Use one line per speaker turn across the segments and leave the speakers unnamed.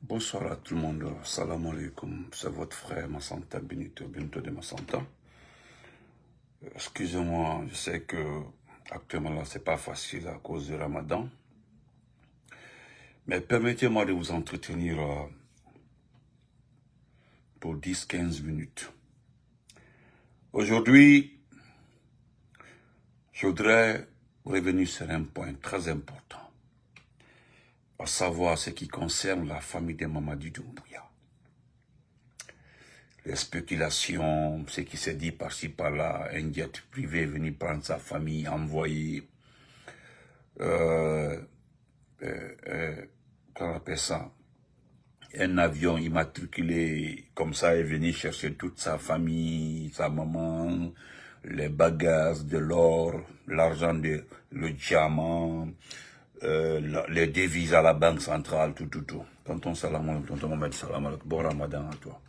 Bonsoir à tout le monde, salam alaikum, c'est votre frère Massanta Benito de Massanta. Excusez-moi, je sais que actuellement là c'est pas facile à cause du Ramadan, mais permettez-moi de vous entretenir pour 10-15 minutes. Aujourd'hui, je voudrais revenir sur un point très important, à savoir ce qui concerne la famille de Mamadi Doumbouya. Les spéculations, ce qui s'est dit par-ci par-là, un jet privé venu prendre sa famille, envoyer, comment on appelle ça, un avion immatriculé comme ça est venu chercher toute sa famille, sa maman, les bagages, de l'or, l'argent, le diamant, les devises à la banque centrale, tout. Tonton Salam alaikum, tonton Mohamed Salam alaikum, bon Ramadan à toi.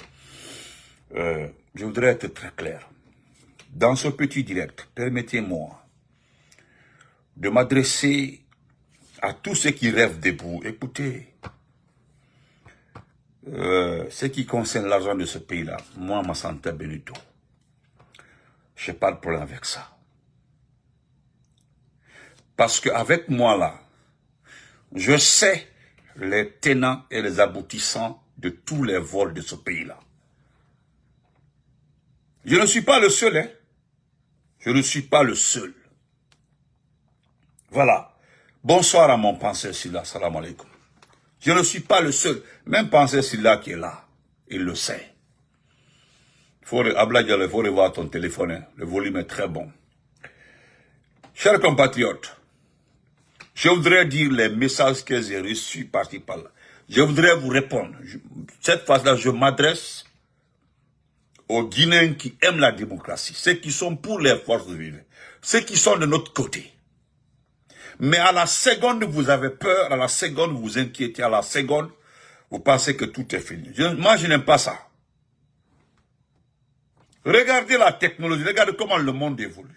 Je voudrais être très clair. Dans ce petit direct, permettez-moi de m'adresser à tous ceux qui rêvent debout. Écoutez, ce qui concerne l'argent de ce pays-là, moi, Massanta Benito, je n'ai pas de problème avec ça. Parce qu'avec moi là, je sais les tenants et les aboutissants de tous les vols de ce pays-là. Je ne suis pas le seul, hein. Je ne suis pas le seul. Voilà. Bonsoir à mon penseur Silla, salam alaikum. Je ne suis pas le seul. Même penseur Silla qui est là, il le sait. Abla Diallo, il faut revoir ton téléphone, hein. Le volume est très bon. Chers compatriotes, je voudrais dire les messages que j'ai reçus par-ci par-là. Je voudrais vous répondre. Cette fois-là, je m'adresse aux Guinéens qui aiment la démocratie, ceux qui sont pour les forces vives, ceux qui sont de notre côté. Mais à la seconde, vous avez peur, à la seconde, vous vous inquiétez, à la seconde, vous pensez que tout est fini. Moi, je n'aime pas ça. Regardez la technologie, regardez comment le monde évolue.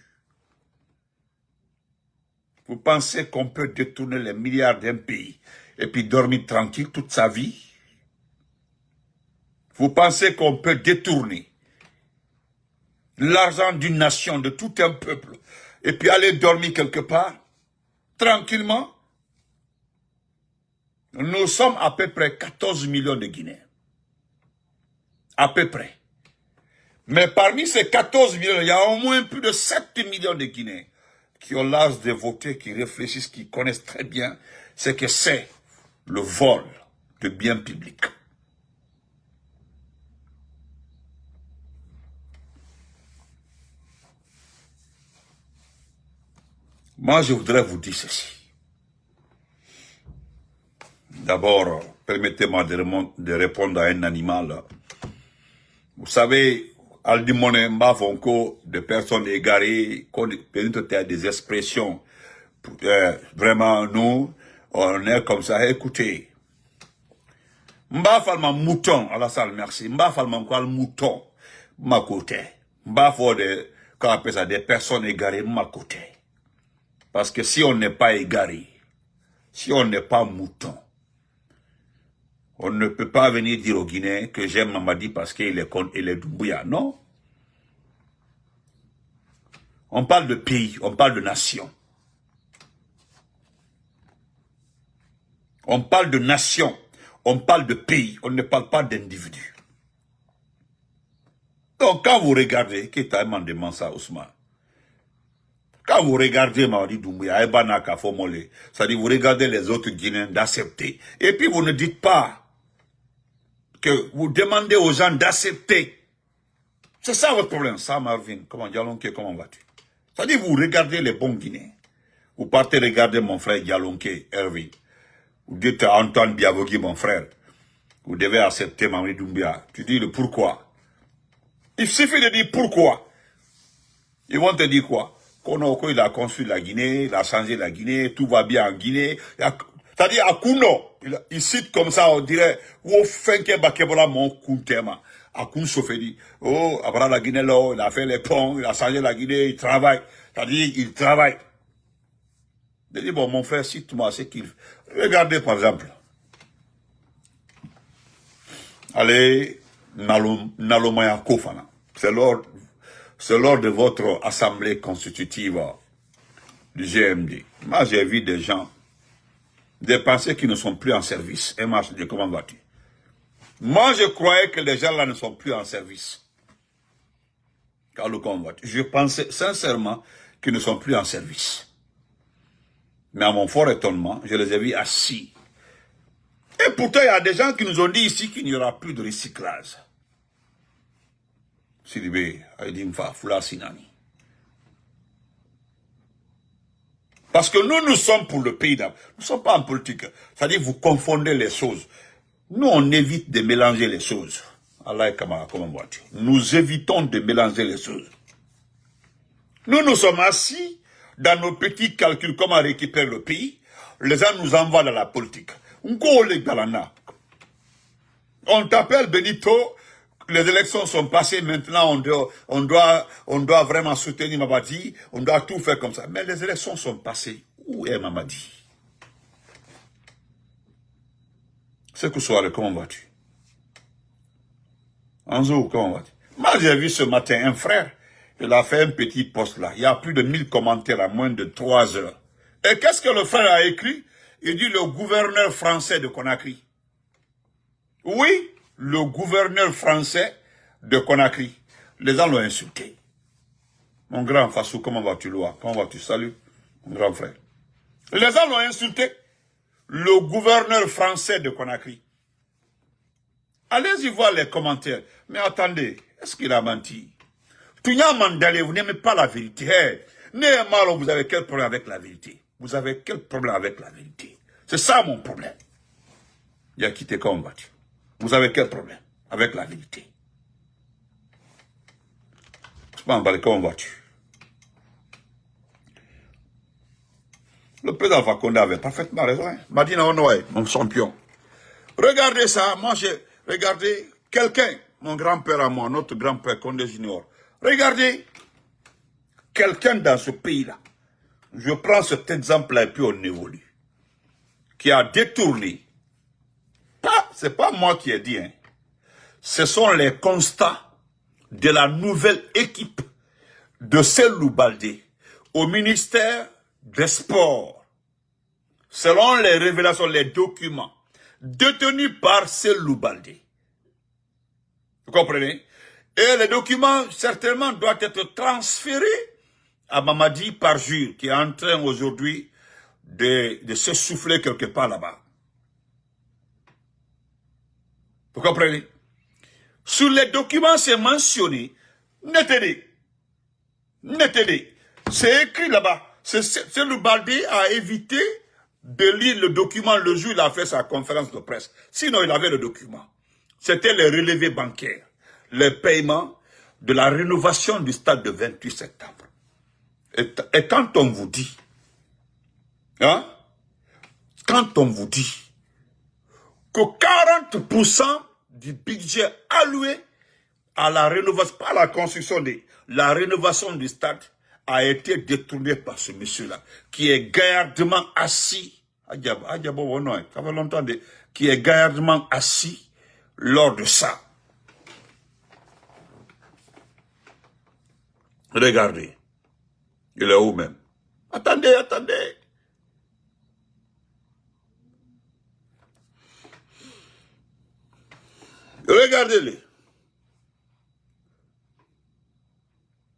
Vous pensez qu'on peut détourner les milliards d'un pays et puis dormir tranquille toute sa vie? Vous pensez qu'on peut détourner l'argent d'une nation, de tout un peuple, et puis aller dormir quelque part, tranquillement? Nous sommes à peu près 14 millions de Guinéens. À peu près. Mais parmi ces 14 millions, il y a au moins plus de 7 millions de Guinéens qui ont l'âge de voter, qui réfléchissent, qui connaissent très bien ce que c'est le vol de biens publics. Moi, je voudrais vous dire ceci. D'abord, permettez-moi de répondre à un animal. Vous savez, Aldimone Mbafonko, de personnes égarées, des expressions. Vraiment, nous, on est comme ça. Écoutez, Mbafalma mouton, Alassane, merci. Mbafalma quoi le mouton, ma côté. Mbafo de, qu'on appelle ça, des personnes égarées, ma côté. Parce que si on n'est pas égaré, si on n'est pas mouton, on ne peut pas venir dire aux Guinéens que j'aime Mamadi parce qu'il est Doumbouya. Non. On parle de pays, on parle de nation. On parle de nation, on parle de pays, on ne parle pas d'individus. Donc quand vous regardez, qui est un demande ça, Ousmane, quand vous regardez Mamadi Doumbouya, Ebana Kafomole, c'est-à-dire vous regardez les autres Guinéens d'accepter, et puis vous ne dites pas que vous demandez aux gens d'accepter. C'est ça votre problème. Ça, Marvin, comment Dialonké, comment vas-tu? C'est-à-dire vous regardez les bons Guinéens. Vous partez regarder mon frère Dialonké, Hervé. Vous dites à Antoine Biavogi, mon frère, vous devez accepter Mamadi Doumbouya. Tu dis le pourquoi. Il suffit de dire pourquoi. Ils vont te dire quoi? Konoko, il a construit la Guinée, il a changé la Guinée, tout va bien en Guinée. C'est-à-dire à Kuno, il cite comme ça, on dirait, ou fenke bakebola mon kuntema. À Kun Sofedi, oh, après la Guinée là, il a fait les ponts, il a changé la Guinée, il travaille. C'est-à-dire, il travaille. Je dis, bon, mon frère, cite-moi ce qu'il... Regardez, par exemple, Allez, Nalomaya Kofana. C'est lors de votre assemblée constitutive du GMD. Moi, j'ai vu des gens, des pensées qui ne sont plus en service. Et moi, je dis, comment vas-tu? Moi, je croyais que les gens là ne sont plus en service. Car le combat. Je pensais sincèrement qu'ils ne sont plus en service. Mais à mon fort étonnement, je les ai vus assis. Et pourtant, il y a des gens qui nous ont dit ici qu'il n'y aura plus de recyclage. Sidibé, Aïdimfa, Fula Sinani. Parce que nous sommes pour le pays d'Afrique. Nous ne sommes pas en politique. C'est-à-dire, vous confondez les choses. Nous, on évite de mélanger les choses. Allah comment vois-tu? Nous évitons de mélanger les choses. Nous sommes assis dans nos petits calculs, comment récupérer le pays. Les gens nous envoient dans la politique. On t'appelle Benito, les élections sont passées, maintenant on doit vraiment soutenir Mamadi, on doit tout faire comme ça. Mais les élections sont passées. Où est Mamadi? C'est que soit comment vas-tu? Anzo, comment vas-tu? Moi, j'ai vu ce matin un frère, il a fait un petit post là. Il y a plus de 1000 commentaires à moins de 3 heures. Et qu'est-ce que le frère a écrit? Il dit le gouverneur français de Conakry. Oui, le gouverneur français de Conakry. Les gens l'ont insulté. Mon grand Fassou, comment vas-tu, Loa? Comment vas-tu? Salut, mon grand frère. Les gens l'ont insulté. Le gouverneur français de Conakry. Allez-y voir les commentaires. Mais attendez, est-ce qu'il a menti? Tounia Mandalé, vous n'aimez pas la vérité. Hey, Néhémalo, vous avez quel problème avec la vérité? Vous avez quel problème avec la vérité? C'est ça mon problème. Il a quitté comment vas-tu? Vous avez quel problème avec la vérité? Comment vas-tu? Le président Fakonde avait parfaitement raison. Hein? Madina Onoé, mon champion. Regardez ça, moi j'ai regardé quelqu'un, mon grand-père à moi, notre grand-père Condé Junior. Regardez, quelqu'un dans ce pays-là, je prends cet exemple-là et puis on évolue, qui a détourné, c'est pas moi qui ai dit, hein, ce sont les constats de la nouvelle équipe de Cellou Baldé au ministère des Sports, selon les révélations, les documents détenus par Cellou Baldé. Vous comprenez? Et les documents, certainement, doivent être transférés à Mamadi par jour, qui est en train aujourd'hui de se souffler quelque part là-bas. Vous comprenez? Sur les documents, c'est mentionné, Netede, c'est écrit là-bas. Cellou Baldé a évité de lire le document le jour où il a fait sa conférence de presse. Sinon, il avait le document. C'était les relevés bancaires, les paiements de la rénovation du stade de 28 septembre. Et quand on vous dit, hein, quand on vous dit que 40% du budget alloué à la rénovation, pas à la construction, la rénovation du stade a été détourné par ce monsieur-là, qui est gaillardement assis, ça fait longtemps, qui est gaillardement assis lors de ça. Regardez, il est où même? Attendez. Regardez-les.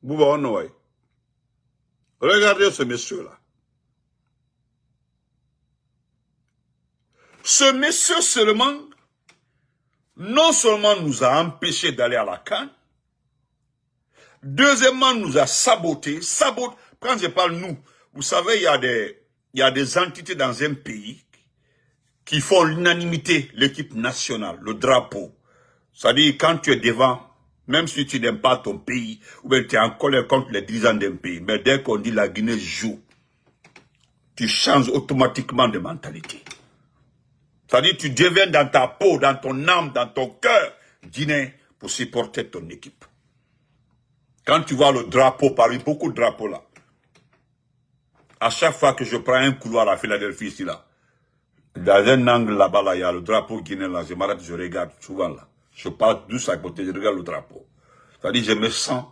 Bouba Onoé. Regardez ce monsieur-là. Ce monsieur seulement, non seulement nous a empêchés d'aller à la CAN, deuxièmement nous a saboté. Quand je parle nous, vous savez, il y a des entités dans un pays qui font l'unanimité, l'équipe nationale, le drapeau. C'est-à-dire, quand tu es devant, même si tu n'aimes pas ton pays, ou bien tu es en colère contre les dirigeants d'un pays, mais dès qu'on dit la Guinée joue, tu changes automatiquement de mentalité. C'est-à-dire, tu deviens dans ta peau, dans ton âme, dans ton cœur, guinéen, pour supporter ton équipe. Quand tu vois le drapeau, parmi beaucoup de drapeaux là, à chaque fois que je prends un couloir à Philadelphie ici là, dans un angle là-bas, là, il y a le drapeau guinéen là, je m'arrête, je regarde souvent là. Je parle douce à côté, je regarde le drapeau. C'est-à-dire, je me sens,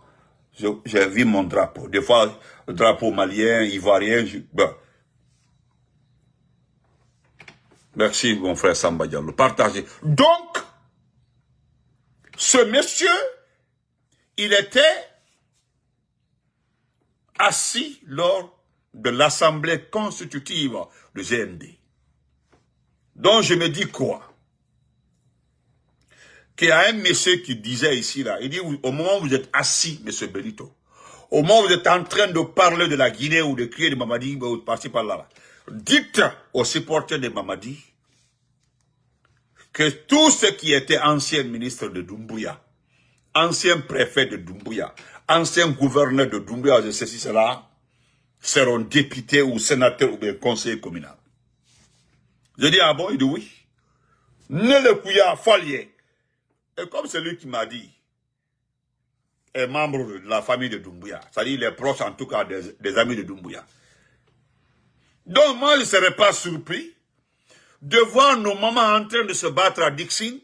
j'ai vu mon drapeau. Des fois, le drapeau malien, ivoirien, ben. Merci, mon frère Samba Diallo. Partagez. Donc, ce monsieur, il était assis lors de l'Assemblée constitutive de GMD. Donc, je me dis quoi? Qu'il y a un monsieur qui disait ici, là, il dit, au moment où vous êtes assis, monsieur Benito, au moment où vous êtes en train de parler de la Guinée ou de crier de Mamadi, vous passez par là, dites aux supporters de Mamadi que tous ceux qui étaient anciens ministres de Doumbouya, anciens préfets de Doumbouya, anciens gouverneurs de Doumbouya, de ceci, cela, seront députés ou sénateurs ou bien conseillers communaux. Je dis, ah bon? Il dit oui. Ne le couilla, Falier. Et comme celui qui m'a dit, est membre de la famille de Doumbouya, c'est-à-dire les proches en tout cas des amis de Doumbouya. Donc moi, je ne serais pas surpris de voir nos mamans en train de se battre à Dixon,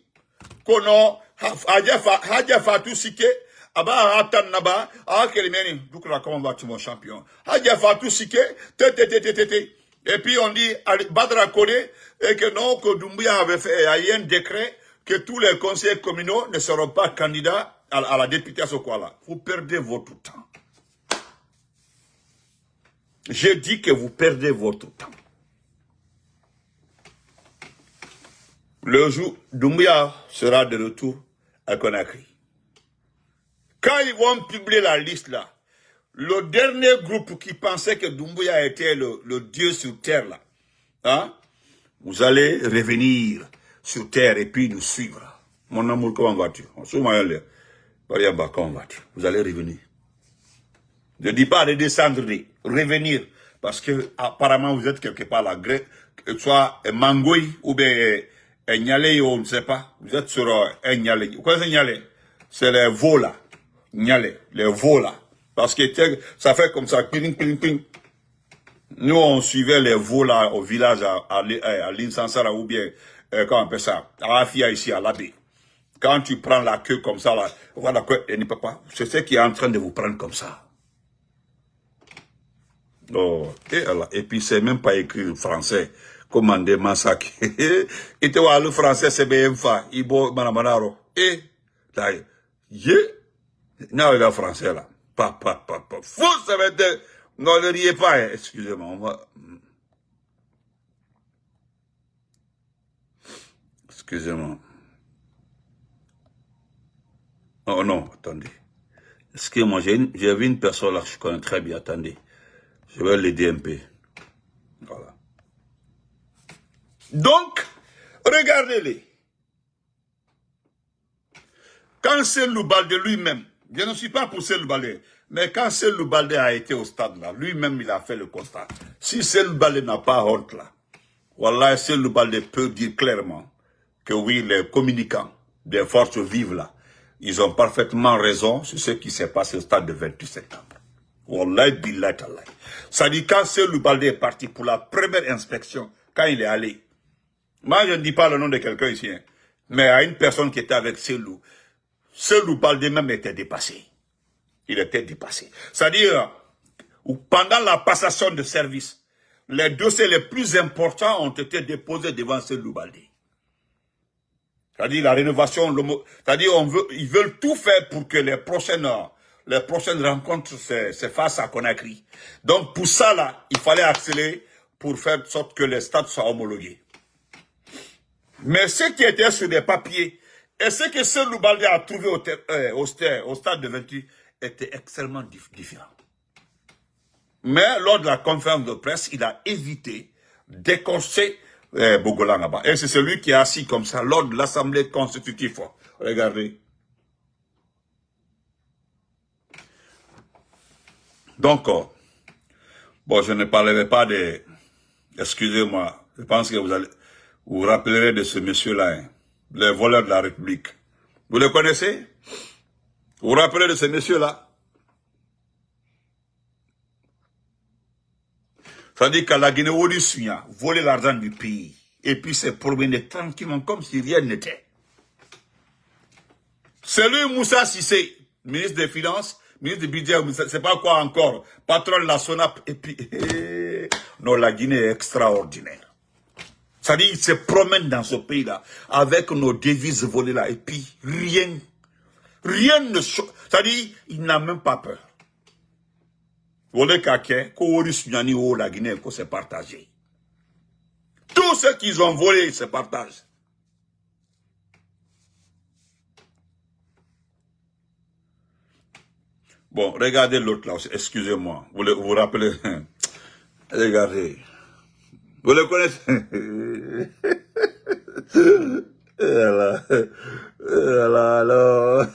qu'on a Hadja Fatou Sike, Aba Atan Naba, Kelimeni, Doukra, comment vas-tu mon champion? Hadja Fatou Sike, et puis on dit Badra Kone, et que non, que Doumbouya avait fait un décret que tous les conseillers communaux ne seront pas candidats à la députée à ce quoi-là. Vous perdez votre temps. Je dis que vous perdez votre temps. Le jour, Doumbouya sera de retour à Conakry. Quand ils vont publier la liste là, le dernier groupe qui pensait que Doumbouya était le Dieu sur terre là, hein, vous allez revenir sur terre et puis nous suivre. Mon amour, comment vas-tu? Comment vas-tu? Vous allez revenir. Je ne dis pas de descendre, revenir. Parce que apparemment vous êtes quelque part là, soit Mangoï ou bien Nyalé, on ne sait pas. Vous êtes sur Nyalé. Vous connaissez Nyalé? C'est les veaux là. Nyalé, les veaux là. Parce que ça fait comme ça, ping, ping, ping. Nous, on suivait les veaux là au village à l'Insansara ou bien, comment on appelle ça, à Afia ici, à l'Abbé. Quand tu prends la queue comme ça là, voilà quoi, elle ne peut pas. C'est ce qui est en train de vous prendre comme ça. Oh, et puis c'est même pas écrit français. Commandé massacre. Et tu vois, le français c'est bien fa. Ibo manamanaro. Et là, non, le français là. Pa. Fou, ça va être. Non, ne riez pas, hein. Excusez-moi, on va. Excusez-moi. Oh non, attendez. Excusez-moi, j'ai vu une personne là que je connais très bien. Attendez. Je vais l'aider un peu. Voilà. Donc, regardez-les. Quand Cellou Baldé lui-même, je ne suis pas pour Cellou Baldé, mais quand Cellou Baldé a été au stade là, lui-même il a fait le constat. Si Cellou Baldé n'a pas honte là, voilà, Cellou Baldé peut dire clairement que oui, les communicants des forces vives là, ils ont parfaitement raison sur ce qui s'est passé au stade de 28 septembre. Wallahi billahi tallahi. Ça dit quand Cellou Baldé est parti pour la première inspection, quand il est allé, moi je ne dis pas le nom de quelqu'un ici, hein, mais à une personne qui était avec Cellou, Cellou Baldé même était dépassé. Il était dépassé. C'est-à-dire, pendant la passation de service, les dossiers les plus importants ont été déposés devant Cellou Baldé. C'est-à-dire la rénovation, c'est-à-dire ils veulent tout faire pour que les prochaines rencontres se fassent à Conakry. Donc pour ça là, il fallait accélérer pour faire en sorte que les stades soient homologués. Mais ce qui était sur des papiers et ce que Cellou Baldé a trouvé au stade de 28 était extrêmement différent. Mais lors de la conférence de presse, il a évité d'écorcher Bogolangaba. Et c'est celui qui est assis comme ça lors de l'Assemblée constitutive. Regardez. Donc, bon, je ne parlerai pas de... Excusez-moi, je pense que vous rappellerez de ce monsieur-là, hein, le voleur de la République. Vous le connaissez? Vous vous rappelez de ce monsieur-là? Ça dit qu'à la Guinée, on lui suit, voler l'argent du pays. Et puis c'est promener tranquillement comme si rien n'était. C'est lui, Moussa Sissé, ministre des Finances, ministre du Budget, c'est pas quoi encore, patron de la SONAP, et puis, non, la Guinée est extraordinaire. C'est-à-dire, il se promène dans ce pays-là, avec nos devises volées là, et puis, rien ne choque. C'est-à-dire, il n'a même pas peur. Volé Kake, Kouris Nyani, la Guinée, c'est partagé. Tout ce qu'ils ont volé, ils se partagent. Bon, regardez l'autre là, excusez-moi. Vous vous rappelez? Regardez. Vous le connaissez? Voilà. Alors.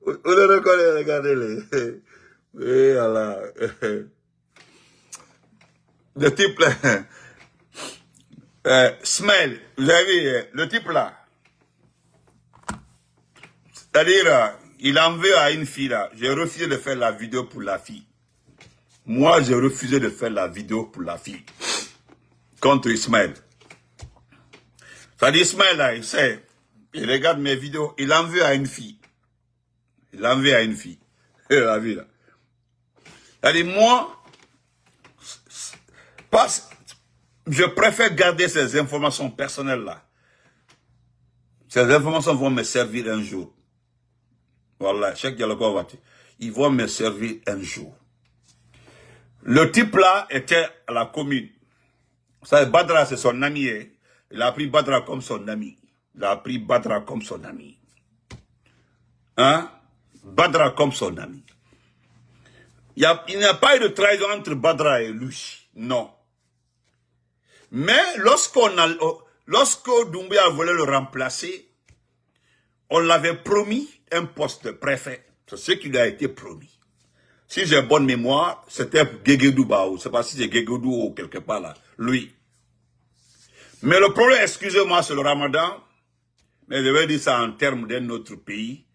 Vous le reconnaissez, regardez-le. Voilà. Le type là. Smell, vous avez vu, le type là. C'est-à-dire, il en veut à une fille là. J'ai refusé de faire la vidéo pour la fille. Moi, j'ai refusé de faire la vidéo pour la fille. Contre Ismaël. C'est-à-dire, Ismaël là, il sait. Il regarde mes vidéos. Il en veut à une fille. Il en veut à une fille. La vie là. C'est-à-dire, moi, je préfère garder ces informations personnelles là. Ces informations vont me servir un jour. Voilà, chaque dialogue, ils vont me servir un jour. Le type là était à la commune. Vous savez, Badra, c'est son ami. Hein? Il a pris Badra comme son ami. Il a pris Badra comme son ami. Hein? Badra comme son ami. Il n'y a pas eu de trahison entre Badra et lui. Non. Mais lorsque Doumbouya voulait le remplacer, on l'avait promis un poste de préfet. C'est ce qui lui a été promis. Si j'ai bonne mémoire, c'était Guéguédou Baou. C'est pas si c'est Guéguédou ou quelque part là. Lui. Mais le problème, excusez-moi, c'est le Ramadan. Mais je vais dire ça en termes d'un autre pays.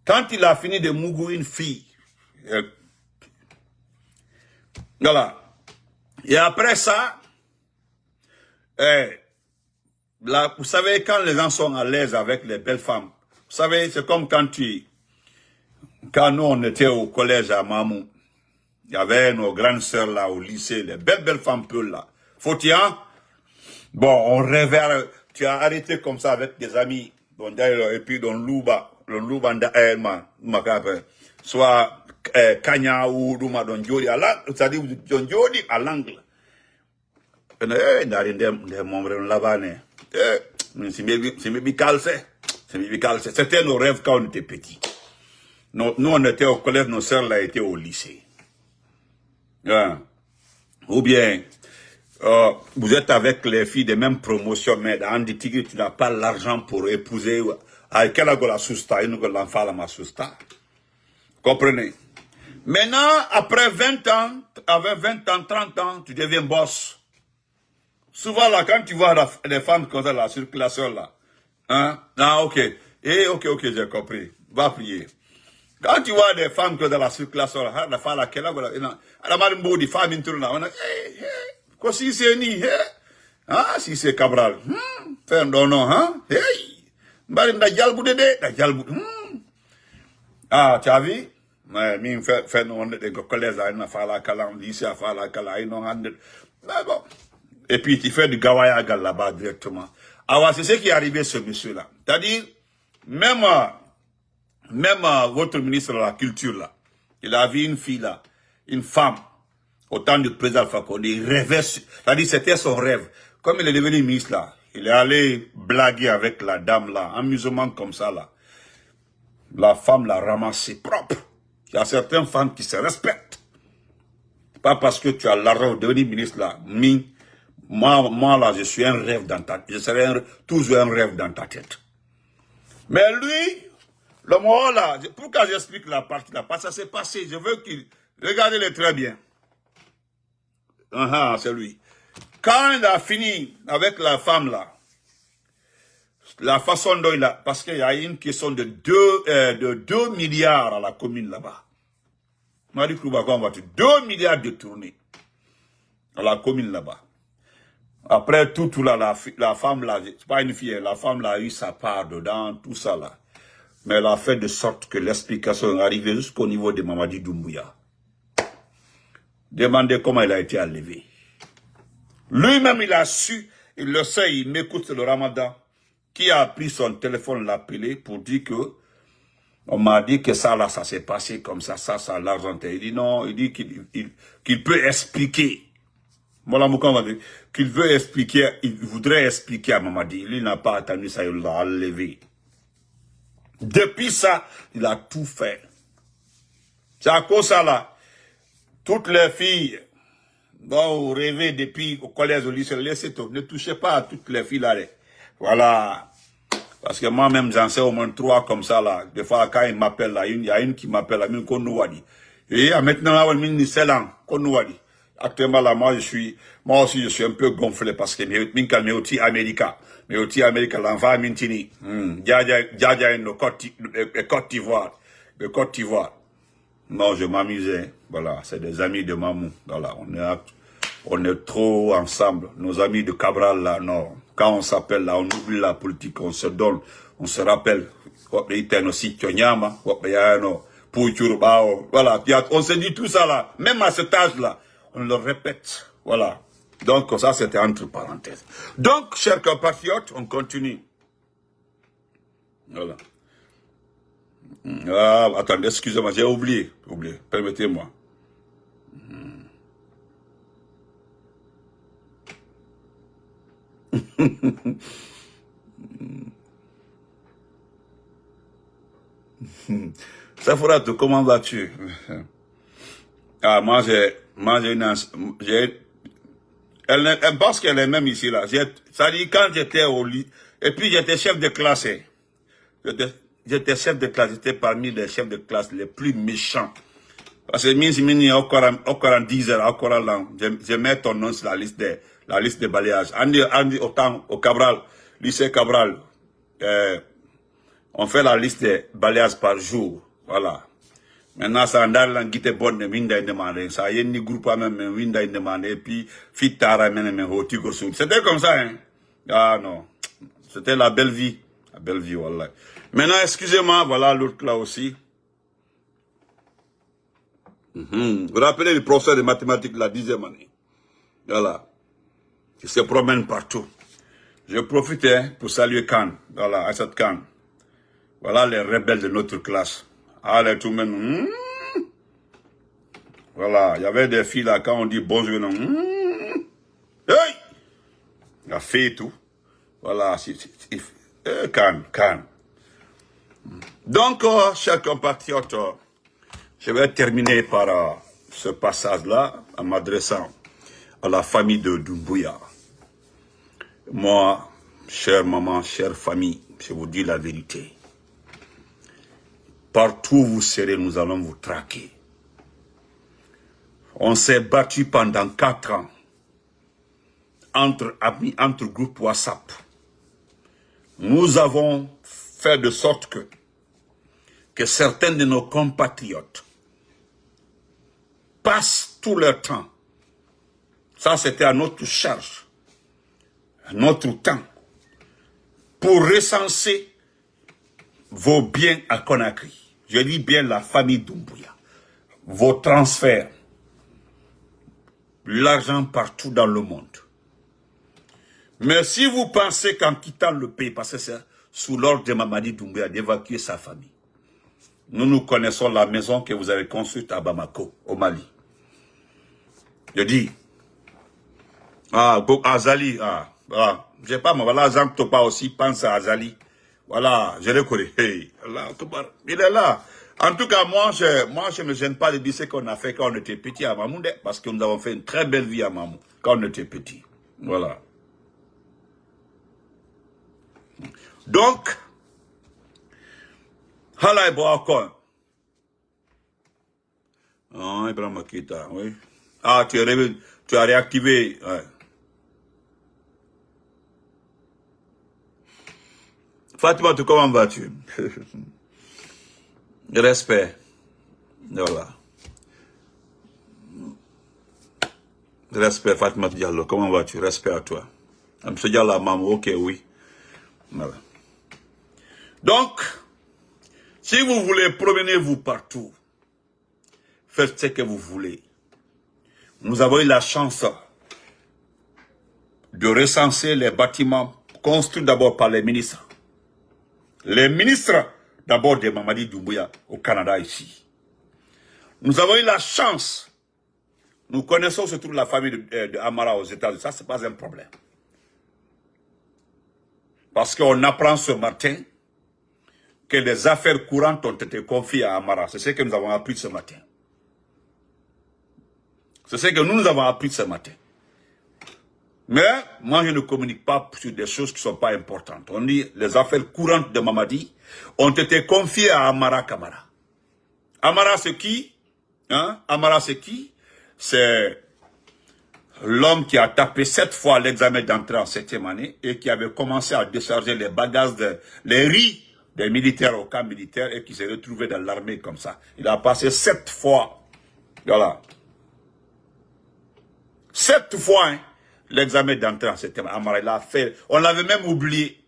Quand il a fini de mougouer une fille, voilà. Et après ça, là, vous savez, quand les gens sont à l'aise avec les belles femmes, vous savez, c'est comme quand nous on était au collège à Mamou, il y avait nos grandes sœurs là au lycée, les belles femmes peu là. Faut-il, bon, on rêvait, tu as arrêté comme ça avec des amis, et puis dans Louba, soit Kanya ou Douma Don Jodi, c'est-à-dire Don Jodi à l'angle. C'était nos rêves quand on était petits. Nous, on était au collège, nos sœurs là étaient au lycée. Yeah. Ou bien, vous êtes avec les filles des mêmes promotions, mais dans Anditigri, tu n'as pas l'argent pour épouser. Avec quelle la sousta, une l'enfant la ma sousta. Comprenez? Maintenant, après 20 ans, avec 20 ans, 30 ans, tu deviens boss. Souvent là, quand tu vois les femmes comme ça, la circulation là, hein? Ah, ok. Ok, j'ai compris. Va prier. Quand tu vois des femmes que dans la circulation là, la femme laquelle la marimbo di femme interne on a, quoi si c'est ni, ah, si c'est Cabral, faire non, hein? Hey, marim da jalbu da jalbu, ah, tu as vu? Mais, mi fait non, de collège là, il fa la kalam, lycée fa la kala, il non, mais bon. Et puis, tu fais du gawayagal là-bas directement. Alors, c'est ce qui est arrivé ce monsieur-là. C'est-à-dire, même votre ministre de la Culture, là, il a vu une fille, là, une femme, au temps du président Alpha Condé, il rêvait, c'est-à-dire, c'était son rêve. Comme il est devenu ministre, là, il est allé blaguer avec la dame, là, amusement comme ça, là. La femme l'a ramassé propre. Il y a certaines femmes qui se respectent. Pas parce que tu as l'argent de devenir ministre, là, moi, là, je suis un rêve dans ta tête. Je serai toujours un rêve dans ta tête. Mais lui, le moment là, pourquoi j'explique la partie là? Parce que ça s'est passé. Je veux qu'il... Regardez-le très bien. C'est lui. Quand il a fini avec la femme là, la façon dont il a... Parce qu'il y a une question de 2 milliards à la commune là-bas. Marie Kouba, 2 milliards de tournées à la commune là-bas. Après tout là, la femme là, c'est pas une fille, la femme là a eu sa part dedans, tout ça là. Mais elle a fait de sorte que l'explication est arrivée jusqu'au niveau de Mamadi Doumbouya. Demandez comment il a été enlevé. Lui-même, il a su, il le sait, il m'écoute le Ramadan. Qui a pris son téléphone, l'a appelé pour dire que, on m'a dit que ça là, ça s'est passé comme ça, l'Argentin. Il dit non, il dit qu'il peut expliquer. Voilà, qu'il veut expliquer, il voudrait expliquer à Mamadi. Il n'a pas attendu ça, il l'a enlevé. Depuis ça, il a tout fait. C'est à cause de ça là. Toutes les filles dont vous rêvez depuis au collège, au lycée, laissez tout. Ne touchez pas à toutes les filles là. Voilà. Parce que moi-même, j'en sais au moins 3 comme ça là. Des fois, quand ils m'appellent là, il y a une qui m'appelle là, une Konouadi. Et maintenant là, on est 7 ans, Konouadi. Actuellement là, moi aussi je suis un peu gonflé parce que je suis Américain. Mais aussi Américain, l'enfant Mintini. Djadia Côte d'Ivoire. De Côte d'Ivoire. Non, je m'amusais. Voilà, c'est des amis de Mamou. Voilà, on est trop ensemble. Nos amis de Cabral là, non. Quand on s'appelle là, on oublie la politique, on se donne, on se rappelle. Voilà, on se dit tout ça là. Même à cet âge là, on le répète. Voilà. Donc ça c'était entre parenthèses. Donc, chers compatriotes, on continue. Voilà. Ah, attendez, excusez-moi, j'ai oublié. Permettez-moi. Ça fera tout, comment vas-tu? Ah, elle pense qu'elle est même ici, là. Ça dit, quand j'étais au lit, et puis j'étais chef de classe. J'étais chef de classe, j'étais parmi les chefs de classe les plus méchants. Parce que encore 10 heures, encore là, je mets ton nom sur la liste des balayages. Andi autant au Cabral, lycée Cabral, on fait la liste des balayages par jour. Voilà. Maintenant, ça a l'air de bonne, winda demandé. Ça y est, ni groupe même, winda demandé. Et puis, fitara, c'était comme ça, hein. Ah non. C'était la belle vie. La belle vie, voilà. Maintenant, excusez-moi, voilà l'autre là aussi. Vous vous rappelez le professeur de mathématiques de la 10e année? Voilà. Il se promène partout. Je profite pour saluer Khan. Voilà, Assad Khan. Voilà les rebelles de notre classe. Allez, tout le monde. Voilà, il y avait des filles là, quand on dit bonjour, non. Hey! Il a fait tout. Voilà, Khan. Donc, chers compatriotes, je vais terminer par ce passage-là en m'adressant à la famille de Doumbouya. Moi, chère maman, chère famille, je vous dis la vérité. Partout où vous serez, nous allons vous traquer. On s'est battu pendant 4 ans entre amis, entre groupes WhatsApp. Nous avons fait de sorte que certains de nos compatriotes passent tout leur temps. Ça, c'était à notre charge, à notre temps, pour recenser vos biens à Conakry. Je dis bien la famille Doumbouya. Vos transferts, l'argent partout dans le monde. Mais si vous pensez qu'en quittant le pays, parce que c'est sous l'ordre de Mamadi Doumbouya d'évacuer sa famille, nous connaissons la maison que vous avez construite à Bamako, au Mali. Je dis, Azali, je sais pas, mais voilà, Jean Topa aussi pense à Azali. Voilà, je le connais. Hey, Allah, il est là. En tout cas, moi, je me gêne pas de dire ce qu'on a fait quand on était petit à Mamoundé, parce que nous avons fait une très belle vie à Mamou, quand on était petit. Voilà. Donc, Hala Ibrahim. Ah, Ibrahim Makita, oui. Ah, tu as réactivé. Ouais. Fatima, comment vas-tu? Respect. Voilà. Respect, Fatima Diallo. Comment vas-tu? Respect à toi. M. Diallo Mamou, ok, oui. Voilà. Donc, si vous voulez, promenez-vous partout. Faites ce que vous voulez. Nous avons eu la chance de recenser les bâtiments construits d'abord par les ministres. Les ministres d'abord de Mamadi Doumbouya au Canada ici. Nous avons eu la chance. Nous connaissons surtout la famille de Amara aux États-Unis. Ça, ce n'est pas un problème. Parce qu'on apprend ce matin que les affaires courantes ont été confiées à Amara. C'est ce que nous avons appris ce matin. C'est ce que nous avons appris ce matin. Mais moi, je ne communique pas sur des choses qui ne sont pas importantes. On dit les affaires courantes de Mamadi ont été confiées à Amara Kamara. Amara, c'est qui? Hein? Amara, c'est qui? C'est l'homme qui a tapé 7 fois l'examen d'entrée en 7e année et qui avait commencé à décharger les bagages, les riz des militaires au camp militaire et qui s'est retrouvé dans l'armée comme ça. Il a passé 7 fois. Voilà. 7 fois, hein, l'examen d'entrée en 7e année. Amara, il a fait. On l'avait même oublié.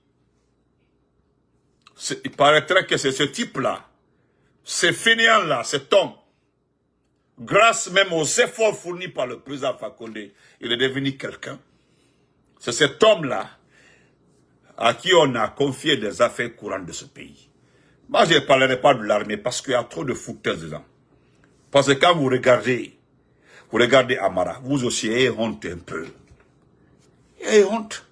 Il paraîtrait que c'est ce type-là, ce fainéant-là, cet homme, grâce même aux efforts fournis par le président Fakonde, il est devenu quelqu'un. C'est cet homme-là à qui on a confié des affaires courantes de ce pays. Moi, je ne parlerai pas de l'armée parce qu'il y a trop de foutaises dedans. Parce que quand vous regardez Amara, vous aussi ayez honte un peu. Ayez honte.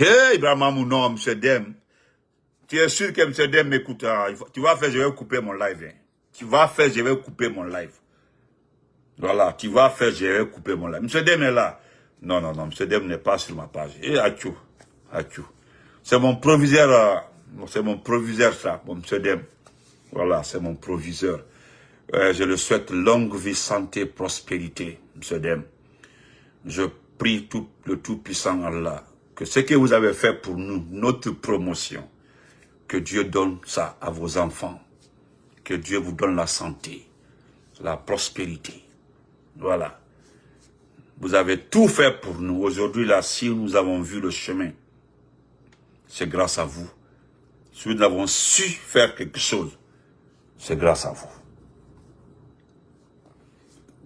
Hey, Ibrahim Mamou, non, M. Dem. Tu es sûr que M. Dem m'écoutera. Tu vas faire, je vais couper mon live. Hein. Tu vas faire, je vais couper mon live. Voilà, tu vas faire, je vais couper mon live. M. Dem est là. Non, non, non, M. Dem n'est pas sur ma page. Et Achou, Achou. C'est mon proviseur, ça, bon, M. Dem. Voilà, c'est mon proviseur. Je le souhaite longue vie, santé, prospérité, M. Dem. Je prie le Tout-Puissant Allah que ce que vous avez fait pour nous, notre promotion, que Dieu donne ça à vos enfants. Que Dieu vous donne la santé, la prospérité. Voilà. Vous avez tout fait pour nous. Aujourd'hui, là, si nous avons vu le chemin, c'est grâce à vous. Si nous avons su faire quelque chose, c'est grâce à vous.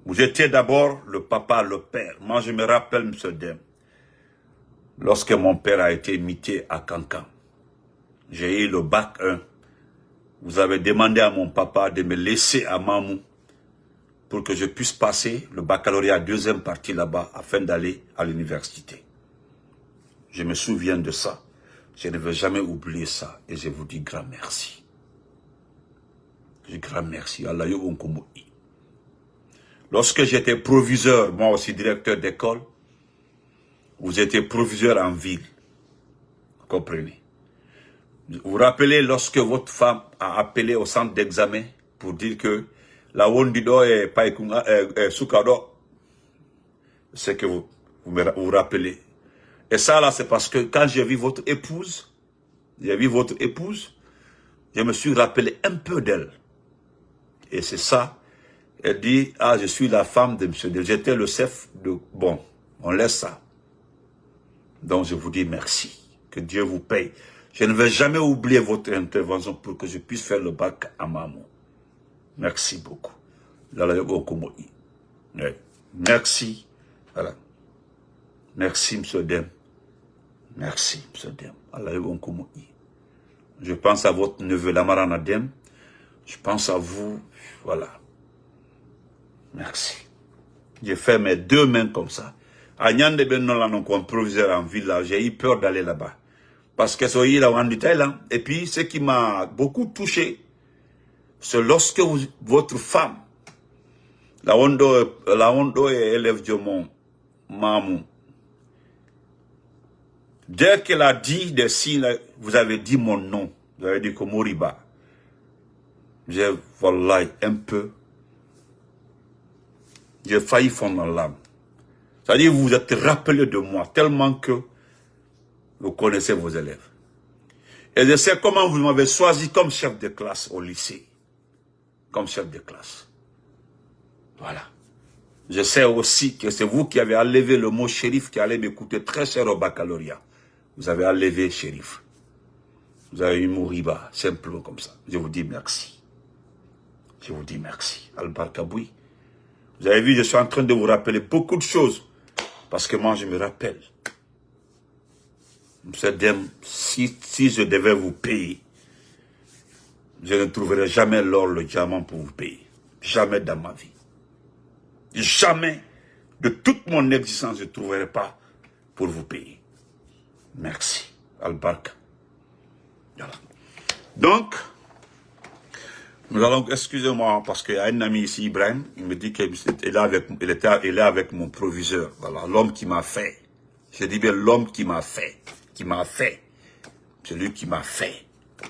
Vous étiez d'abord le papa, le père. Moi, je me rappelle, M. Dem, lorsque mon père a été muté à Cancan. J'ai eu le bac 1. Vous avez demandé à mon papa de me laisser à Mamou pour que je puisse passer le baccalauréat deuxième partie là-bas afin d'aller à l'université. Je me souviens de ça. Je ne vais jamais oublier ça et je vous dis grand merci. Grand merci. Allah yo onkomo. Lorsque j'étais proviseur, moi aussi directeur d'école, vous étiez proviseur en ville. Vous comprenez? Vous vous rappelez lorsque votre femme a appelé au centre d'examen pour dire que la Wondido et Paikunga Soukado, c'est que vous rappelez. Et ça là, c'est parce que quand j'ai vu votre épouse, je me suis rappelé un peu d'elle. Et c'est ça. Elle dit, ah, je suis la femme de M. Del. J'étais le chef de... Bon, on laisse ça. Donc, je vous dis merci. Que Dieu vous paye. Je ne vais jamais oublier votre intervention pour que je puisse faire le bac à Mamou. Merci beaucoup. Merci. Voilà. Merci, M. Dem. Merci, M. Dem. Je pense à votre neveu, Lamarana Dem. Je pense à vous. Voilà. Merci. J'ai fait mes 2 mains comme ça. À Nyande Ben comme proviseur en ville, j'ai eu peur d'aller là-bas. Parce que c'est là en Thaïlande. Et puis, ce qui m'a beaucoup touché, c'est lorsque votre femme, la Hondo est élève de mon Mamou. Dès qu'elle a dit des signes, vous avez dit mon nom. Vous avez dit que Moriba. J'ai, voilà, un peu. J'ai failli fondre en larmes. C'est-à-dire, vous vous êtes rappelé de moi tellement que vous connaissez vos élèves. Et je sais comment vous m'avez choisi comme chef de classe au lycée. Comme chef de classe. Voilà. Je sais aussi que c'est vous qui avez enlevé le mot shérif qui allait me coûter très cher au baccalauréat. Vous avez enlevé shérif. Vous avez eu Mouriba, simplement comme ça. Je vous dis merci. Je vous dis merci. Al-Barkaboui. Vous avez vu, je suis en train de vous rappeler beaucoup de choses. Parce que moi, je me rappelle. Si je devais vous payer, je ne trouverai jamais l'or, le diamant pour vous payer. Jamais dans ma vie. Jamais de toute mon existence, je ne trouverai pas pour vous payer. Merci. Al-Barka. Voilà. Donc, nous allons, excusez-moi, parce qu'il y a un ami ici, Ibrahim, il me dit qu'il est avec mon proviseur. Voilà, l'homme qui m'a fait. Je dis bien l'homme qui m'a fait. C'est lui qui m'a fait.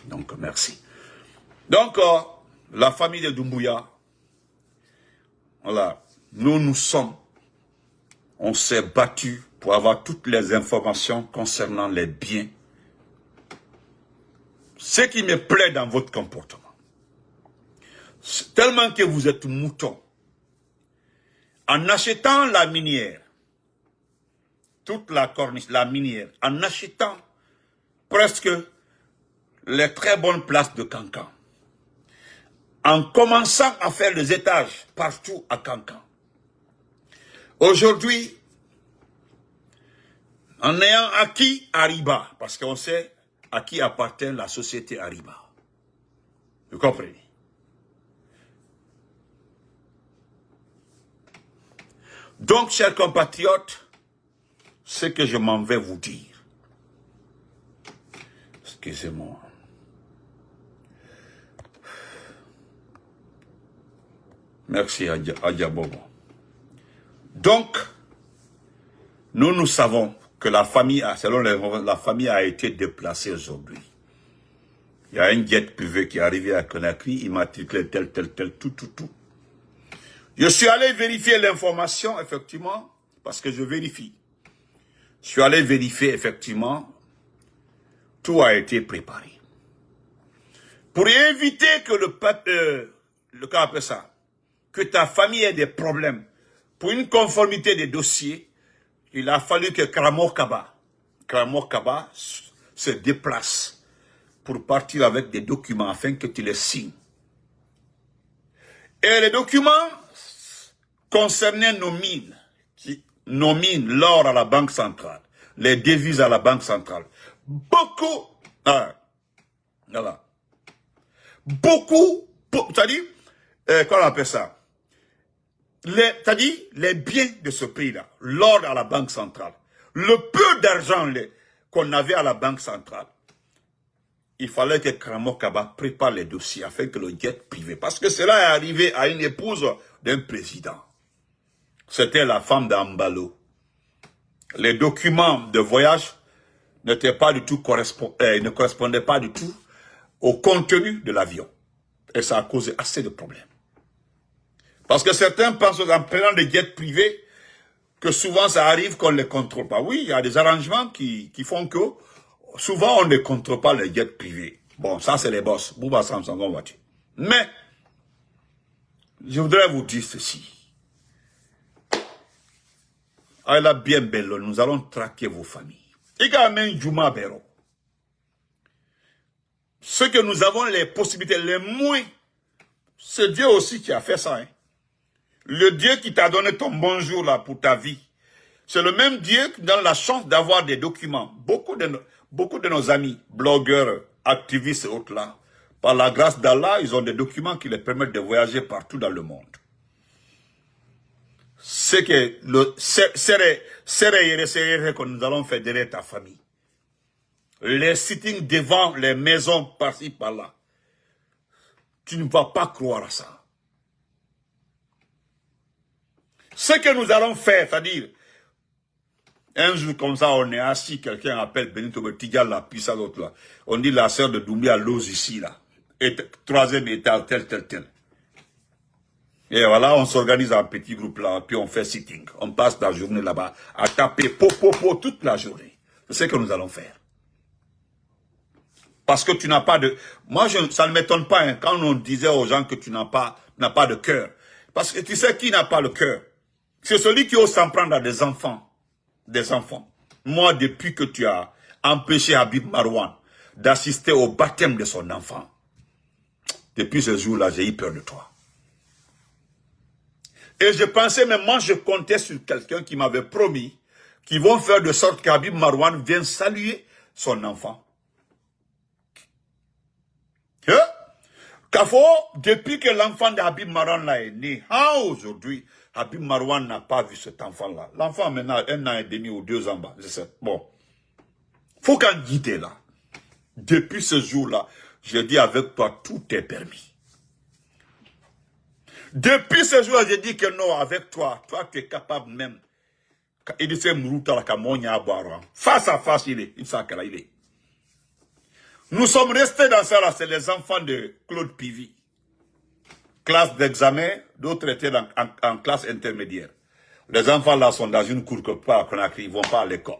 Donc, merci. Donc, la famille de Doumbouya, voilà, nous sommes, on s'est battu pour avoir toutes les informations concernant les biens. Ce qui me plaît dans votre comportement, tellement que vous êtes mouton, en achetant la minière, toute la corniche, la minière, en achetant presque les très bonnes places de Cancan, en commençant à faire les étages partout à Cancan. Aujourd'hui, en ayant acquis Ariba, parce qu'on sait à qui appartient la société Ariba. Vous comprenez? Donc, chers compatriotes, ce que je m'en vais vous dire, excusez-moi, merci Adja Bobo. Donc, nous savons que la famille, selon la famille a été déplacée aujourd'hui. Il y a un jet privé qui est arrivé à Conakry, immatriculé tel, tout. Je suis allé vérifier l'information, effectivement, parce que je vérifie. Je suis allé vérifier, effectivement, tout a été préparé. Pour éviter que le cas après ça, que ta famille ait des problèmes, pour une conformité des dossiers, il a fallu que Kramor Kaba se déplace pour partir avec des documents afin que tu les signes. Et les documents concernaient nos mines, l'or à la Banque centrale, les devises à la Banque centrale. Beaucoup, c'est-à-dire, comment on appelle ça? C'est-à-dire, les biens de ce pays-là, l'or à la Banque centrale, le peu d'argent qu'on avait à la Banque centrale, il fallait que Kramor Kaba prépare les dossiers afin que le jet privé, parce que cela est arrivé à une épouse d'un président. C'était la femme d'Ambalo. Les documents de voyage n'étaient pas du tout ne correspondaient pas du tout au contenu de l'avion. Et ça a causé assez de problèmes. Parce que certains pensent en prenant des jets privés que souvent ça arrive qu'on ne les contrôle pas. Oui, il y a des arrangements qui font que souvent on ne contrôle pas les jets privés. Bon, ça c'est les boss. Bouba Samsung en voiture. Mais, je voudrais vous dire ceci. Allah bien bello, nous allons traquer vos familles. Également Juma Bero. Ce que nous avons les possibilités, les moins, c'est Dieu aussi qui a fait ça. Hein. Le Dieu qui t'a donné ton bonjour là pour ta vie, c'est le même Dieu qui donne la chance d'avoir des documents. Beaucoup de nos amis, blogueurs, activistes et autres là, par la grâce d'Allah, ils ont des documents qui les permettent de voyager partout dans le monde. C'est que que nous allons faire derrière ta famille. Les sittings devant les maisons par-ci par-là. Tu ne vas pas croire à ça. Ce que nous allons faire, c'est-à-dire, un jour comme ça, on est assis, quelqu'un appelle Benito Betigal, la puissance l'autre là. On dit la sœur de Doumbia l'ose ici là. Et troisième étage, tel. Et voilà, on s'organise en petit groupe là, puis on fait sitting. On passe la journée là-bas à taper po toute la journée. C'est ce que nous allons faire. Parce que tu n'as pas de... Moi, ça ne m'étonne pas hein, quand on disait aux gens que tu n'as pas de cœur. Parce que tu sais qui n'a pas le cœur? C'est celui qui ose s'en prendre à des enfants. Des enfants. Moi, depuis que tu as empêché Habib Marouane d'assister au baptême de son enfant, depuis ce jour-là, j'ai eu peur de toi. Et je pensais, même moi, je comptais sur quelqu'un qui m'avait promis qu'ils vont faire de sorte qu'Habib Marouane vienne saluer son enfant. Kafo, depuis que l'enfant d'Habib Marouane là est né, aujourd'hui, Habib Marouane n'a pas vu cet enfant-là. L'enfant maintenant a 1 an et demi ou 2 ans. Bon, faut qu'en guider là. Depuis ce jour-là, je dis avec toi, tout est permis. Depuis ce jour-là, je dis que non, avec toi, tu es capable même. Il dit c'est Mourouta la Kamonia à boire. Face à face, il est. Il est. Nous sommes restés dans ça là, c'est les enfants de Claude Pivy. Classe d'examen, d'autres étaient en classe intermédiaire. Les enfants là sont dans une cour que pas à Conakry, ils vont pas à l'école.